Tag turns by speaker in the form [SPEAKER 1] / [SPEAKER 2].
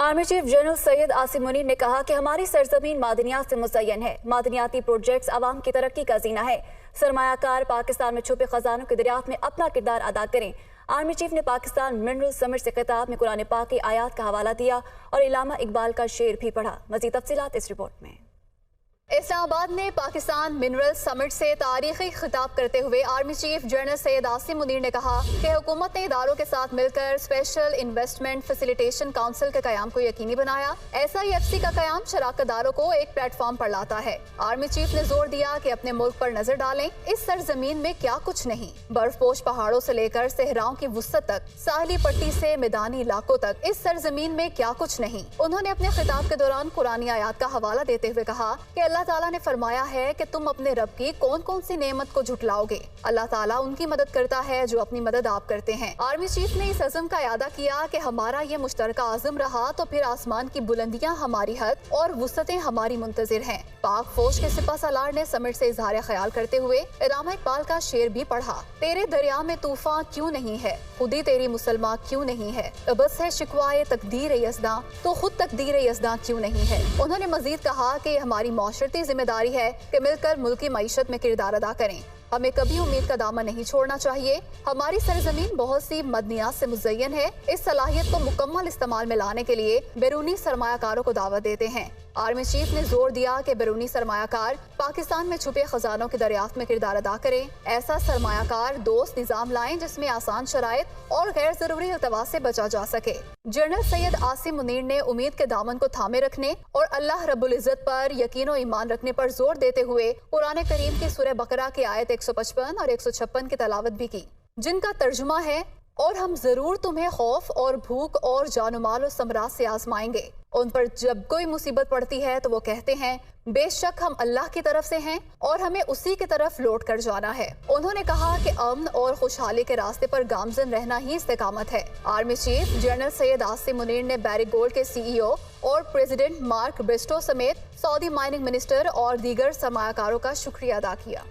[SPEAKER 1] Army chief general Syed Asim Munir ने कहा कि हमारी सरजमीन मादनियात से मुज़य्यन है। मादनियाती प्रोजेक्ट्स आवाम की तरक्की का जीना है। सरमायाकार पाकिस्तान में छुपे खजानों की दरियाफ्त में अपना किरदार अदा करें। आर्मी चीफ ने पाकिस्तान मिनरल समिट से खिताब में कुरान पाक की आयात का हवाला दिया और इलामा इकबाल का शेर भी पढ़ा। मज़ीद तफसीलात इस रिपोर्ट में।
[SPEAKER 2] इस्लामाबाद में पाकिस्तान मिनरल समिट से तारीखी खिताब करते हुए army chief general Syed Asim Munir ने कहा कि हुकूमत ने इदारों के साथ मिलकर स्पेशल इन्वेस्टमेंट फैसिलिटेशन काउंसिल के क़याम को यकीनी बनाया। SIFC का क़याम शराकतदारों को एक प्लेटफॉर्म पर लाता है। आर्मी चीफ ने जोर दिया कि अपने मुल्क पर नजर डालें, इस सरजमीन में क्या कुछ नहीं। बर्फपोश पहाड़ों से लेकर सहराओं की वुसअत तक, साहली पट्टी से मैदानी इलाकों तक, इस सरजमीन में क्या कुछ नहीं। उन्होंने अपने खिताब के दौरान कुरानी आयात का हवाला देते हुए कहा कि अल्लाह ताला ने फरमाया है कि तुम अपने रब की कौन कौन सी नेमत को झुटलाओगे। अल्लाह ताला उनकी मदद करता है जो अपनी मदद आप करते हैं। आर्मी चीफ ने इस अज़म का यादा किया कि हमारा ये मुश्तरका आज़म रहा तो फिर आसमान की बुलंदियां हमारी हद और वुसअतें हमारी मुंतजिर हैं। पाक फौज के सिपा सालार ने समिट से इजहार ख्याल करते हुए इलामा इकबाल का शेर भी पढ़ा। तेरे दरिया में तूफान क्यों नहीं है, खुदी तेरी मुसलमान क्यों नहीं है। बस है शिकवाए तकदीर यज़दा, तो खुद तकदीर यज़दा क्यों नहीं है। उन्होंने मजीद कहा कि हमारी माशरती जिम्मेदारी है कि मिलकर मुल्क की मईशत में किरदार अदा करें। हमें कभी उम्मीद का दामन नहीं छोड़ना चाहिए। हमारी सरजमीन बहुत सी मदनियात से मुज़य्यन है। इस सलाहियत को मुकम्मल इस्तेमाल में लाने के लिए बैरूनी सरमायाकारों को दावत देते हैं। आर्मी चीफ ने जोर दिया कि बैरूनी सरमायाकार पाकिस्तान में छुपे खजानों की दरियाफ्त में किरदार अदा करें। ऐसा सरमायाकार दोस्त निज़ाम लाएं जिसमें आसान शराइत और गैर जरूरी अल्तवा से बचा जा सके। जनरल सैयद आसिम मुनीर ने उम्मीद के दामन को थामे रखने और अल्लाह रब्बुल इज़्ज़त पर यकीन और ईमान रखने पर जोर देते हुए कुरान करीम की सूरह बकरा की आयत 155 और 156 की तलावत भी की, जिनका तर्जुमा है, और हम जरूर तुम्हें खौफ और भूख और जानुमाल और समरात से आजमाएंगे। उन पर जब कोई मुसीबत पड़ती है तो वो कहते हैं बेशक हम अल्लाह की तरफ से हैं और हमें उसी की तरफ लौट कर जाना है। उन्होंने कहा कि अमन और खुशहाली के रास्ते पर गामजन रहना ही इस्तेकामत है। Army chief general Syed Asim Munir ने बैरिक गोल्ड के CEO और प्रेसिडेंट मार्क ब्रिस्टो समेत सऊदी माइनिंग मिनिस्टर और दीगर सरमायाकारों का शुक्रिया अदा किया।